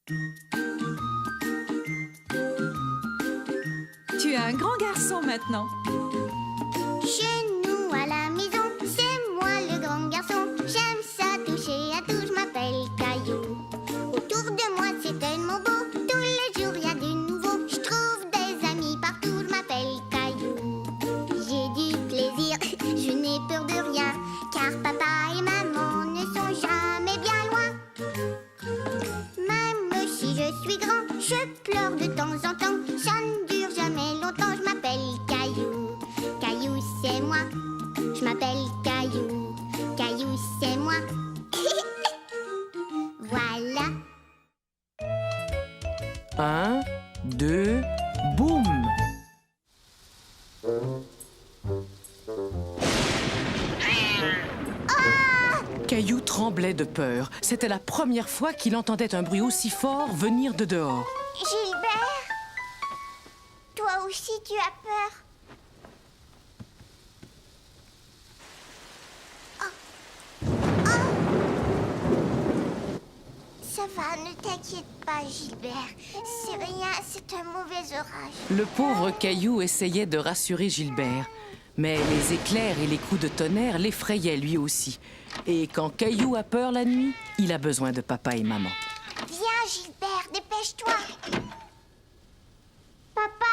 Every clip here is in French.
Tu es un grand garçon maintenant. Chez nous à la maison, c'est moi le grand garçon. J'aime ça toucher à tout, je m'appelle Caillou. Autour de moi c'est tellement beau, tous les jours y a du nouveau. Je trouve des amis partout, je m'appelle Caillou. J'ai du plaisir, je n'ai peur de rien, car papa et maman ne sont jamais bien loin. Même si je suis grand, je pleure de temps en temps. Ça ne dure jamais longtemps, je m'appelle Caillou. Caillou, c'est moi. Je m'appelle Caillou. Caillou, c'est moi. Voilà. 1, 2, boum! Caillou tremblait de peur. C'était la première fois qu'il entendait un bruit aussi fort venir de dehors. Gilbert, toi aussi tu as peur. Ça va, ne t'inquiète pas, Gilbert. C'est rien, c'est un mauvais orage. Le pauvre Caillou essayait de rassurer Gilbert. Mais les éclairs et les coups de tonnerre l'effrayaient lui aussi. Et quand Caillou a peur la nuit, il a besoin de papa et maman. Viens, Gilbert, dépêche-toi. Papa?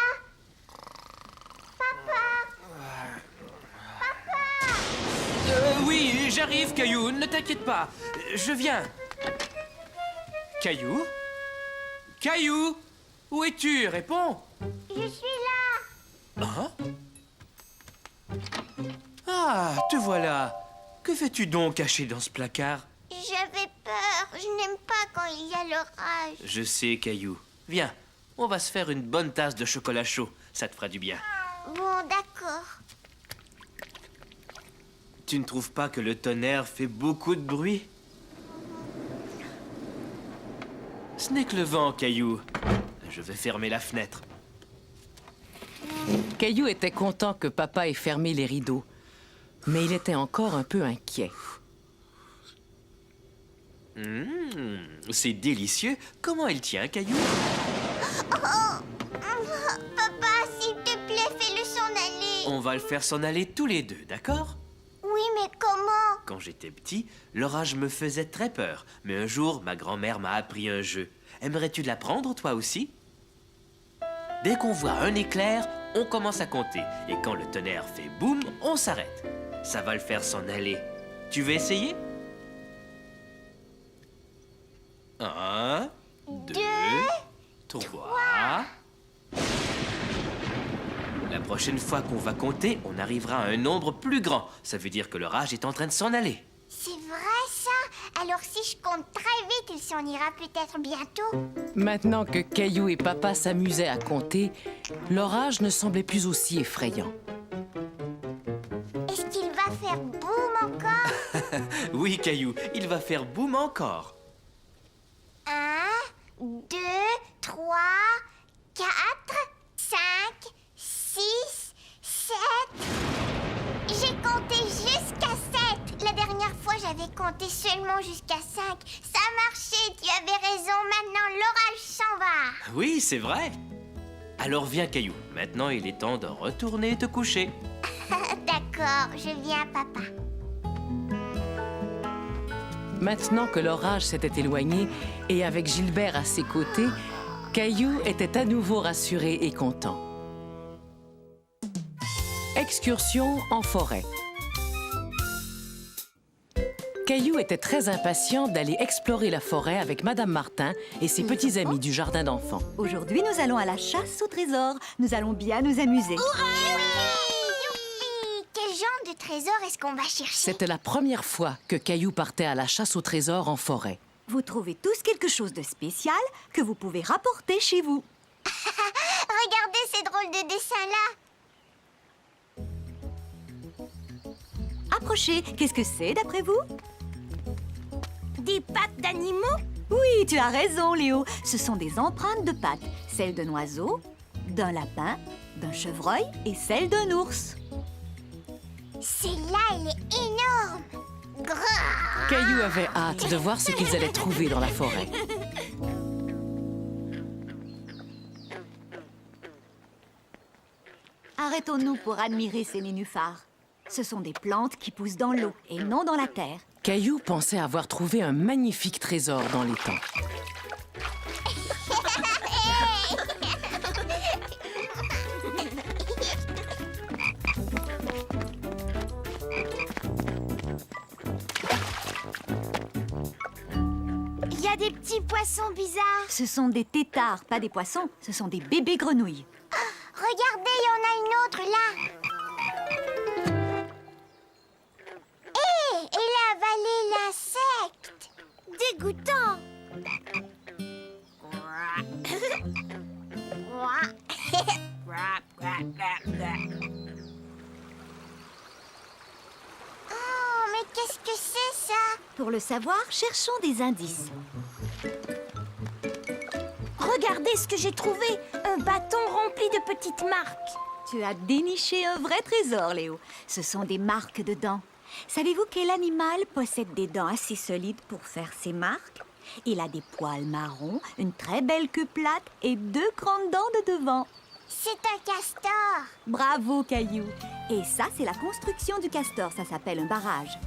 Oui, j'arrive, Caillou, ne t'inquiète pas. Je viens. Caillou? Caillou? Où es-tu? Réponds. Je suis là. Hein? Ah, te voilà. Que fais-tu donc caché dans ce placard? J'avais peur. Je n'aime pas quand il y a l'orage. Je sais, Caillou. Viens, on va se faire une bonne tasse de chocolat chaud. Ça te fera du bien. Bon, d'accord. Tu ne trouves pas que le tonnerre fait beaucoup de bruit? Ce n'est que le vent, Caillou. Je vais fermer la fenêtre. Caillou était content que papa ait fermé les rideaux. Mais il était encore un peu inquiet. C'est délicieux. Comment elle tient, Caillou? Papa, s'il te plaît, fais-le s'en aller. On va le faire s'en aller tous les deux, d'accord? Oui, mais comment? Quand j'étais petit, l'orage me faisait très peur. Mais un jour, ma grand-mère m'a appris un jeu. Aimerais-tu l'apprendre, toi aussi? Dès qu'on voit un éclair, on commence à compter. Et quand le tonnerre fait boum, on s'arrête. Ça va le faire s'en aller. Tu veux essayer? 1, 2, 3... La prochaine fois qu'on va compter, on arrivera à un nombre plus grand. Ça veut dire que l'orage est en train de s'en aller. C'est vrai, ça? Alors si je compte très vite, il s'en ira peut-être bientôt. Maintenant que Caillou et papa s'amusaient à compter, l'orage ne semblait plus aussi effrayant. Est-ce qu'il va faire boum encore? Oui, Caillou, il va faire boum encore. 1, 2, 3, 4, 5, 6, 7... J'ai compté jusqu'à 7. La dernière fois, j'avais compté seulement jusqu'à 5. Ça marchait, tu avais raison. Maintenant, l'orage s'en va. Oui, c'est vrai. Alors viens, Caillou. Maintenant, il est temps de retourner te coucher. D'accord, je viens, papa. Maintenant que l'orage s'était éloigné et avec Gilbert à ses côtés, Caillou était à nouveau rassuré et content. Excursion en forêt. Caillou était très impatient d'aller explorer la forêt avec Madame Martin et ses petits amis du jardin d'enfants. Aujourd'hui, nous allons à la chasse au trésor. Nous allons bien nous amuser. Youpi! Quel genre de trésor est-ce qu'on va chercher? C'était la première fois que Caillou partait à la chasse au trésor en forêt. Vous trouvez tous quelque chose de spécial que vous pouvez rapporter chez vous. Regardez ces drôles de dessins-là. Approchez. Qu'est-ce que c'est, d'après vous? Des pattes d'animaux? Oui, tu as raison, Léo. Ce sont des empreintes de pattes. Celles d'un oiseau, d'un lapin, d'un chevreuil et celle d'un ours. Celle-là, elle est énorme. Grrr. Caillou avait hâte de voir ce qu'ils allaient trouver dans la forêt. Arrêtons-nous pour admirer ces nénuphars. Ce sont des plantes qui poussent dans l'eau et non dans la terre. Caillou pensait avoir trouvé un magnifique trésor dans l'étang. Il y a des petits poissons bizarres. Ce sont des têtards, pas des poissons. Ce sont des bébés grenouilles. Regardez, il y en a une autre là. Hé, elle a avalé l'insecte. Dégoûtant. Oh, mais qu'est-ce que c'est ça? Pour le savoir, cherchons des indices. Regardez ce que j'ai trouvé. Un bâton rempli de petites marques. Tu as déniché un vrai trésor, Léo. Ce sont des marques de dents. Savez-vous quel animal possède des dents assez solides pour faire ses marques? Il a des poils marrons, une très belle queue plate et 2 grandes dents de devant. C'est un castor. Bravo, Caillou. Et ça, c'est la construction du castor. Ça s'appelle un barrage.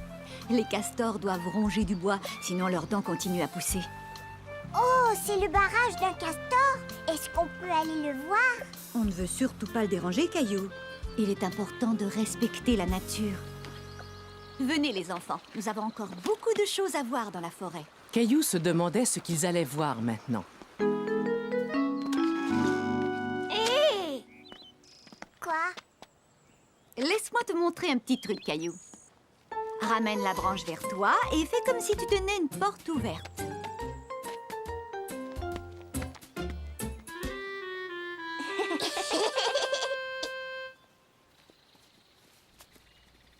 Les castors doivent ronger du bois, sinon leurs dents continuent à pousser. Oh, c'est le barrage d'un castor. Est-ce qu'on peut aller le voir? On ne veut surtout pas le déranger, Caillou. Il est important de respecter la nature. Venez, les enfants. Nous avons encore beaucoup de choses à voir dans la forêt. Caillou se demandait ce qu'ils allaient voir maintenant. Hé! Quoi? Laisse-moi te montrer un petit truc, Caillou. Ramène la branche vers toi et fais comme si tu tenais une porte ouverte.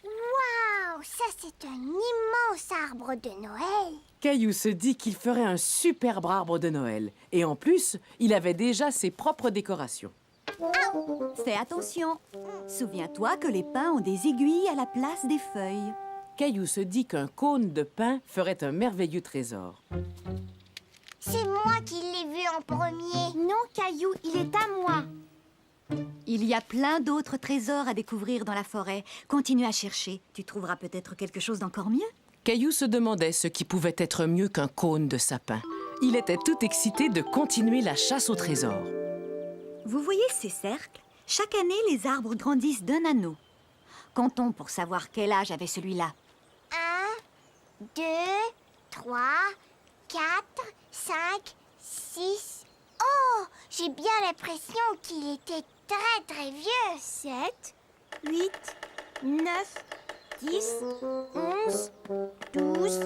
Waouh, ça c'est un immense arbre de Noël. Caillou se dit qu'il ferait un superbe arbre de Noël. Et en plus, il avait déjà ses propres décorations. Fais attention. Souviens-toi que les pins ont des aiguilles à la place des feuilles. Caillou se dit qu'un cône de pin ferait un merveilleux trésor. C'est moi qui l'ai vu en premier. Non, Caillou, il est à moi. Il y a plein d'autres trésors à découvrir dans la forêt. Continue à chercher. Tu trouveras peut-être quelque chose d'encore mieux. Caillou se demandait ce qui pouvait être mieux qu'un cône de sapin. Il était tout excité de continuer la chasse au trésor. Vous voyez ces cercles? Chaque année, les arbres grandissent d'un anneau. Comptons pour savoir quel âge avait celui-là. 1, 2, 3, 4, 5, 6. Oh, j'ai bien l'impression qu'il était très vieux. 7, 8, 9, 10, 11, 12.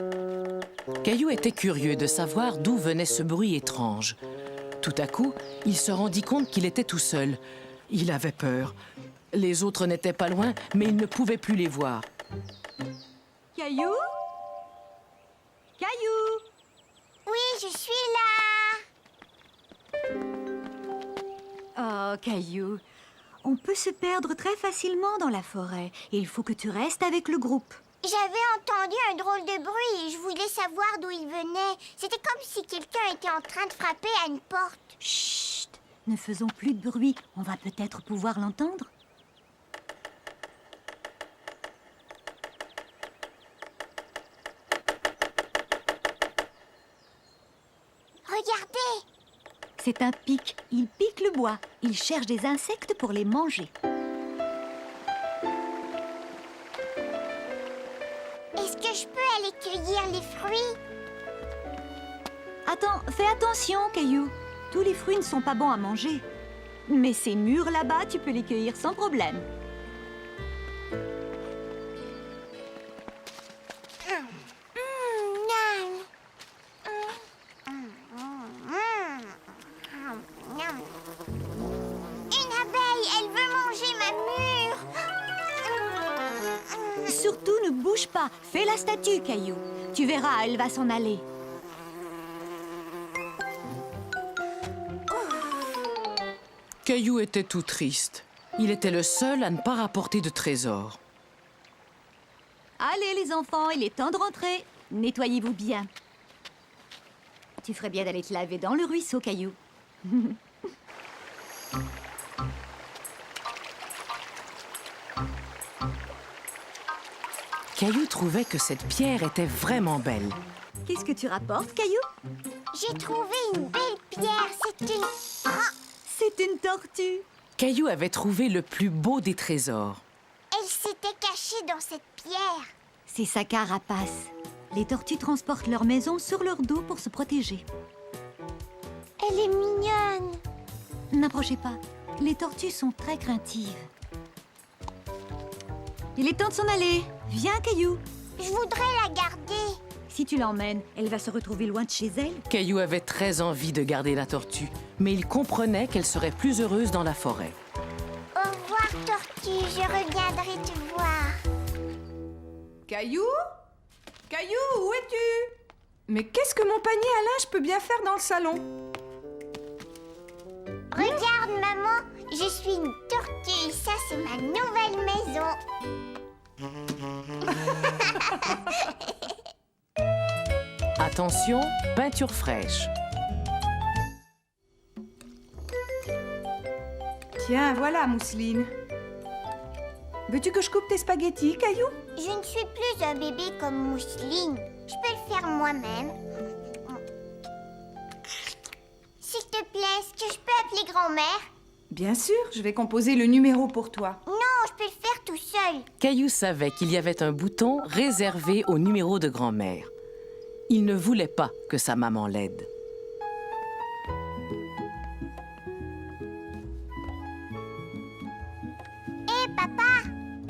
Caillou était curieux de savoir d'où venait ce bruit étrange. Tout à coup, il se rendit compte qu'il était tout seul. Il avait peur. Les autres n'étaient pas loin, mais il ne pouvait plus les voir. Caillou? Caillou? Oui, je suis là. Oh, Caillou, on peut se perdre très facilement dans la forêt. Il faut que tu restes avec le groupe. J'avais entendu un drôle de bruit et je voulais savoir d'où il venait. C'était comme si quelqu'un était en train de frapper à une porte. Chut! Ne faisons plus de bruit. On va peut-être pouvoir l'entendre. Regardez! C'est un pic. Il pique le bois. Il cherche des insectes pour les manger. Est-ce que je peux aller cueillir les fruits? Attends, fais attention, Caillou. Tous les fruits ne sont pas bons à manger. Mais ces mûrs là-bas, tu peux les cueillir sans problème. Une abeille, elle veut manger ma mûre. Surtout, ne bouge pas. Fais la statue, Caillou. Tu verras, elle va s'en aller. Caillou était tout triste. Il était le seul à ne pas rapporter de trésor. Allez, les enfants, il est temps de rentrer. Nettoyez-vous bien. Tu ferais bien d'aller te laver dans le ruisseau, Caillou. Caillou trouvait que cette pierre était vraiment belle. Qu'est-ce que tu rapportes, Caillou? J'ai trouvé une belle pierre. C'est une... Ah! C'est une tortue. Caillou avait trouvé le plus beau des trésors. Elle s'était cachée dans cette pierre. C'est sa carapace. Les tortues transportent leur maison sur leur dos pour se protéger. Elle est mignonne. N'approchez pas. Les tortues sont très craintives. Il est temps de s'en aller. Viens, Caillou. Je voudrais la garder. Si tu l'emmènes, elle va se retrouver loin de chez elle. Caillou avait très envie de garder la tortue, mais il comprenait qu'elle serait plus heureuse dans la forêt. Au revoir, tortue. Je reviendrai te voir. Caillou? Caillou, où es-tu? Mais qu'est-ce que mon panier à linge peut bien faire dans le salon? Regarde, maman. Je suis une tortue et ça, c'est ma nouvelle maison. Attention, peinture fraîche. Tiens, voilà, Mousseline. Veux-tu que je coupe tes spaghettis, Caillou? Je ne suis plus un bébé comme Mousseline. Je peux le faire moi-même. S'il te plaît, est-ce que je peux appeler grand-mère? Bien sûr, je vais composer le numéro pour toi. Non, je peux le faire tout seul. Caillou savait qu'il y avait un bouton réservé au numéro de grand-mère. Il ne voulait pas que sa maman l'aide. Hé, papa,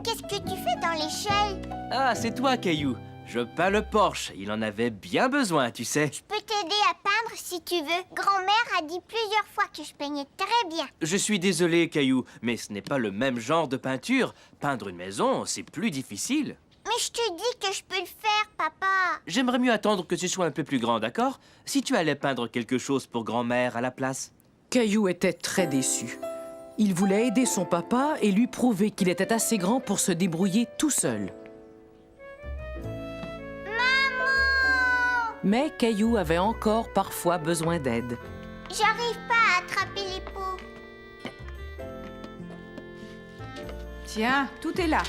qu'est-ce que tu fais dans l'échelle? Ah, c'est toi, Caillou. Je peins le porche. Il en avait bien besoin, tu sais. Je peux t'aider à peindre si tu veux. Grand-mère a dit plusieurs fois que je peignais très bien. Je suis désolé, Caillou, mais ce n'est pas le même genre de peinture. Peindre une maison, c'est plus difficile. Mais je te dis que je peux le faire, papa. J'aimerais mieux attendre que tu sois un peu plus grand, d'accord? Si tu allais peindre quelque chose pour grand-mère à la place. Caillou était très déçu. Il voulait aider son papa et lui prouver qu'il était assez grand pour se débrouiller tout seul. Maman! Mais Caillou avait encore parfois besoin d'aide. J'arrive pas à attraper les pots. Tiens, tout est là.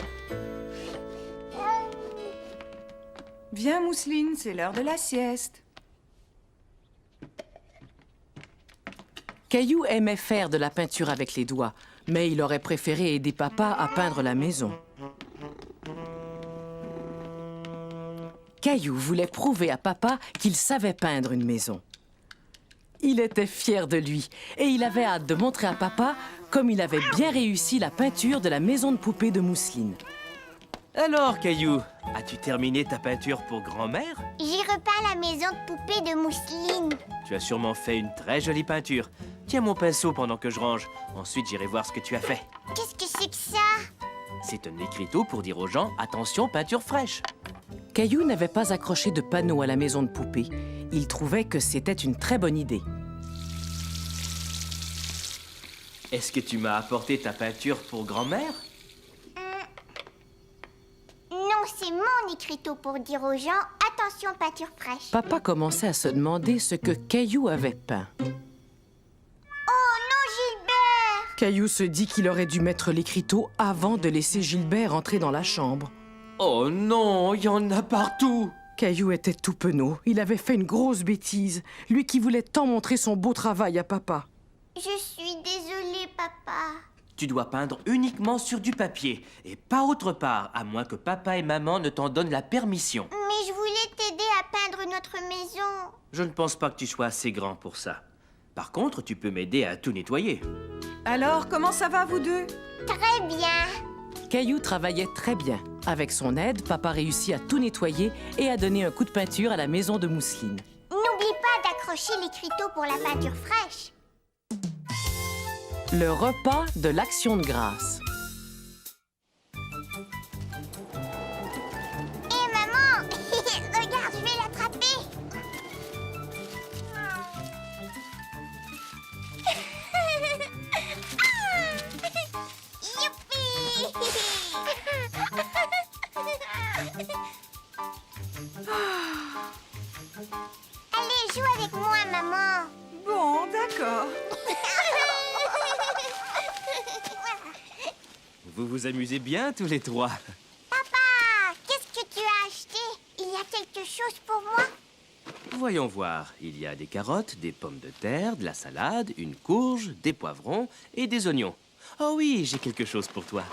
Viens, Mousseline, c'est l'heure de la sieste. Caillou aimait faire de la peinture avec les doigts, mais il aurait préféré aider papa à peindre la maison. Caillou voulait prouver à papa qu'il savait peindre une maison. Il était fier de lui et il avait hâte de montrer à papa comme il avait bien réussi la peinture de la maison de poupée de Mousseline. Alors, Caillou, as-tu terminé ta peinture pour grand-mère? J'ai repeint la maison de poupée de Mousseline. Tu as sûrement fait une très jolie peinture. Tiens mon pinceau pendant que je range. Ensuite, j'irai voir ce que tu as fait. Qu'est-ce que c'est que ça? C'est un écriteau pour dire aux gens « Attention, peinture fraîche ». Caillou n'avait pas accroché de panneau à la maison de poupée. Il trouvait que c'était une très bonne idée. Est-ce que tu m'as apporté ta peinture pour grand-mère? Non, c'est mon écriteau pour dire aux gens « Attention, peinture fraîche ». Papa commençait à se demander ce que Caillou avait peint. Oh non, Gilbert! Caillou se dit qu'il aurait dû mettre l'écriteau avant de laisser Gilbert entrer dans la chambre. Oh non, il y en a partout! Caillou était tout penaud. Il avait fait une grosse bêtise. Lui qui voulait tant montrer son beau travail à papa. Je suis désolée, papa. Tu dois peindre uniquement sur du papier et pas autre part, à moins que papa et maman ne t'en donnent la permission. Mais je voulais t'aider à peindre notre maison. Je ne pense pas que tu sois assez grand pour ça. Par contre, tu peux m'aider à tout nettoyer. Alors, comment ça va, vous deux? Très bien. Caillou travaillait très bien. Avec son aide, papa réussit à tout nettoyer et à donner un coup de peinture à la maison de Mousseline. N'oublie pas d'accrocher l'écriteau pour la peinture fraîche. Le repas de l'Action de grâce. Hé, maman! Regarde, je vais l'attraper. Youpi! Allez, joue avec moi, maman. Bon, d'accord. Vous vous amusez bien tous les trois. Papa, qu'est-ce que tu voyons voir. Il y a des carottes, des pommes de terre, de la salade, une courge, des poivrons et des oignons. Oh oui, j'ai quelque chose pour toi.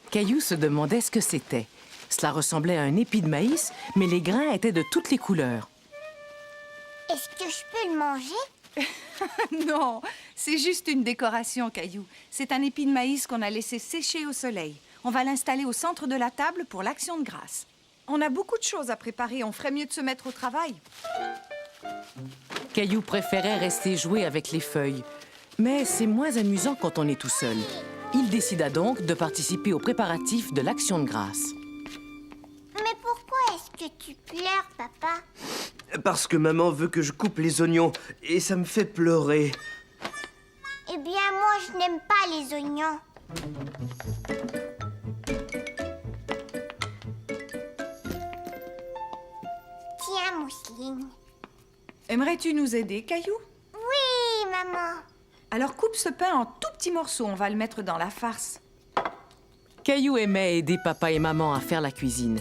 Caillou se demandait ce que c'était. Cela ressemblait à un épi de maïs, mais les grains étaient de toutes les couleurs. Est-ce que je peux le manger? Non, c'est juste une décoration, Caillou. C'est un épi de maïs qu'on a laissé sécher au soleil. On va l'installer au centre de la table pour l'action de grâce. On a beaucoup de choses à préparer, on ferait mieux de se mettre au travail. Caillou préférait rester jouer avec les feuilles. Mais c'est moins amusant quand on est tout seul. Il décida donc de participer aux préparatifs de l'action de grâce. Mais pourquoi est-ce que tu pleures, papa? Parce que maman veut que je coupe les oignons et ça me fait pleurer. Eh bien, moi, je n'aime pas les oignons. Tiens, Mousseline. Aimerais-tu nous aider, Caillou? Oui, maman. Alors coupe ce pain en tout petits morceaux, on va le mettre dans la farce. Caillou aimait aider papa et maman à faire la cuisine.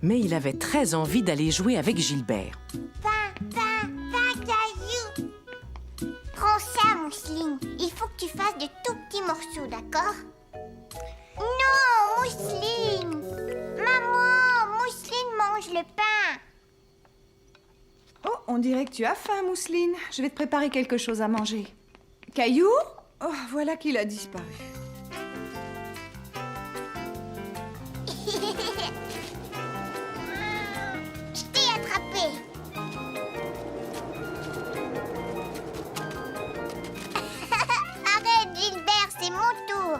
Mais il avait très envie d'aller jouer avec Gilbert. Pain, Caillou. Prends ça, Mousseline. Il faut que tu fasses de tout petits morceaux, d'accord? Non, Mousseline. Maman, Mousseline mange le pain. Oh, on dirait que tu as faim, Mousseline. Je vais te préparer quelque chose à manger. Caillou? Oh, voilà qu'il a disparu. Je t'ai attrapé. Arrête, Gilbert, c'est mon tour.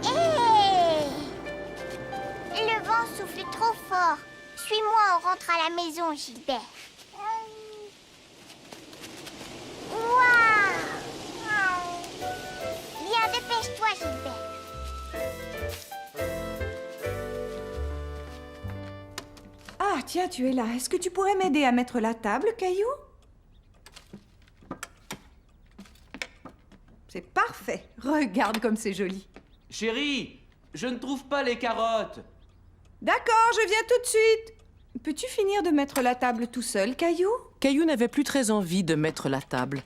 Hé! Le vent souffle trop fort. Suis-moi, on rentre à la maison, Gilbert. Waouh! Viens, dépêche-toi, Gilbert. Ah, tiens, tu es là. Est-ce que tu pourrais m'aider à mettre la table, Caillou? C'est parfait. Regarde comme c'est joli. Chérie, je ne trouve pas les carottes. D'accord, je viens tout de suite. Peux-tu finir de mettre la table tout seul, Caillou? Caillou n'avait plus très envie de mettre la table.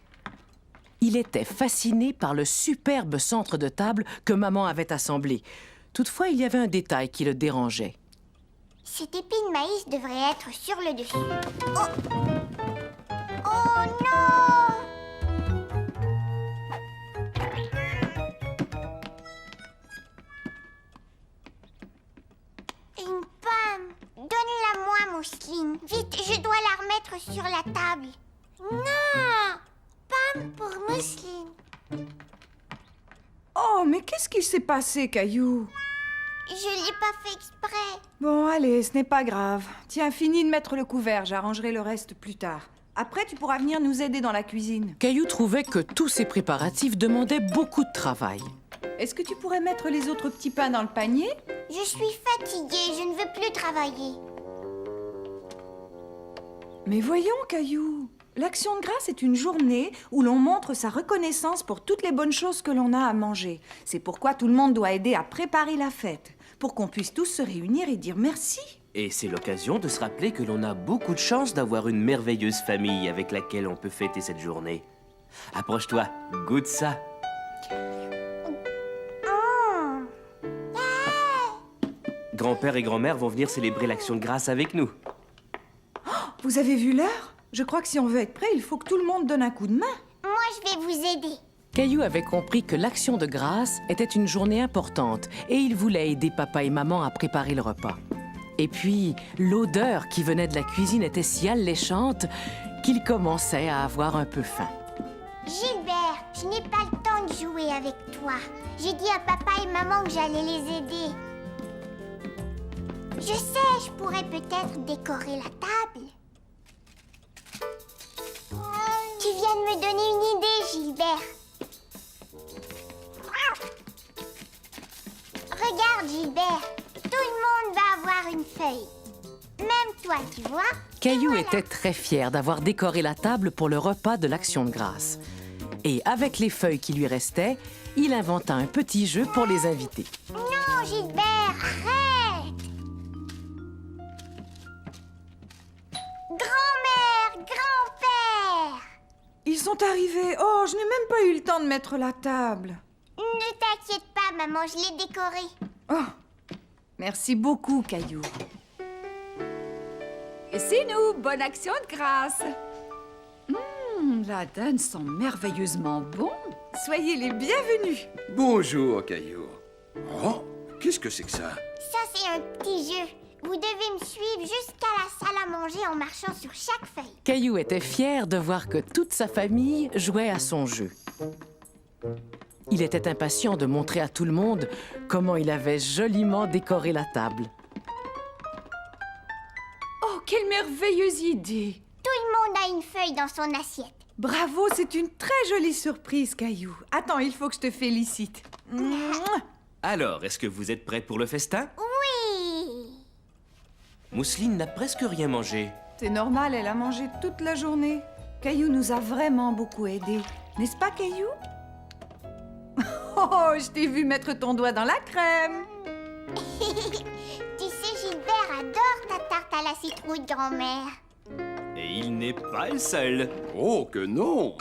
Il était fasciné par le superbe centre de table que maman avait assemblé. Toutefois, il y avait un détail qui le dérangeait. Cet épi de maïs devrait être sur le dessus. Oh! Oh non! Une pomme. Donne-la-moi, Mousseline. Vite, je dois la remettre sur la table. Non! Pomme pour Mousseline. Oh, mais qu'est-ce qui s'est passé, Caillou? Je l'ai pas fait exprès. Bon, allez, ce n'est pas grave. Tiens, finis de mettre le couvert, j'arrangerai le reste plus tard. Après, tu pourras venir nous aider dans la cuisine. Caillou trouvait que tous ces préparatifs demandaient beaucoup de travail. Est-ce que tu pourrais mettre les autres petits pains dans le panier? Je suis fatiguée, je ne veux plus travailler. Mais voyons, Caillou. L'Action de grâce est une journée où l'on montre sa reconnaissance pour toutes les bonnes choses que l'on a à manger. C'est pourquoi tout le monde doit aider à préparer la fête, pour qu'on puisse tous se réunir et dire merci. Et c'est l'occasion de se rappeler que l'on a beaucoup de chance d'avoir une merveilleuse famille avec laquelle on peut fêter cette journée. Approche-toi, goûte ça. Grand-père et grand-mère vont venir célébrer l'Action de grâce avec nous. Vous avez vu l'heure? Je crois que si on veut être prêt, il faut que tout le monde donne un coup de main. Moi, je vais vous aider. Caillou avait compris que l'action de grâce était une journée importante et il voulait aider papa et maman à préparer le repas. Et puis, l'odeur qui venait de la cuisine était si alléchante qu'il commençait à avoir un peu faim. Gilbert, je n'ai pas le temps de jouer avec toi. J'ai dit à papa et maman que j'allais les aider. Je sais, je pourrais peut-être décorer la table. Tu viens de me donner une idée, Gilbert. Regarde, Gilbert. Tout le monde va avoir une feuille. Même toi, tu vois. Caillou Voilà. était très fier d'avoir décoré la table pour le repas de l'Action de grâce. Et avec les feuilles qui lui restaient, il inventa un petit jeu pour les invités. Non, Gilbert, arrête. sont arrivés. Oh, je n'ai même pas eu le temps de mettre la table. Ne t'inquiète pas, maman, je l'ai décoré. Oh, merci beaucoup, Caillou. Et c'est nous, bonne action de grâce. La dinde sent merveilleusement bon. Soyez les bienvenus. Bonjour, Caillou. Oh, qu'est-ce que c'est que ça? Ça, c'est un petit jeu. Vous devez me suivre jusqu'à la salle à manger en marchant sur chaque feuille. Caillou était fier de voir que toute sa famille jouait à son jeu. Il était impatient de montrer à tout le monde comment il avait joliment décoré la table. Oh, quelle merveilleuse idée. Tout le monde a une feuille dans son assiette. Bravo, c'est une très jolie surprise, Caillou. Attends, il faut que je te félicite. Mouah. Alors, est-ce que vous êtes prêts pour le festin? Oui. Mousseline n'a presque rien mangé. C'est normal, elle a mangé toute la journée. Caillou nous a vraiment beaucoup aidés. N'est-ce pas, Caillou? Oh, je t'ai vu mettre ton doigt dans la crème. Tu sais, Gilbert adore ta tarte à la citrouille de grand-mère. Et il n'est pas le seul. Oh, que non!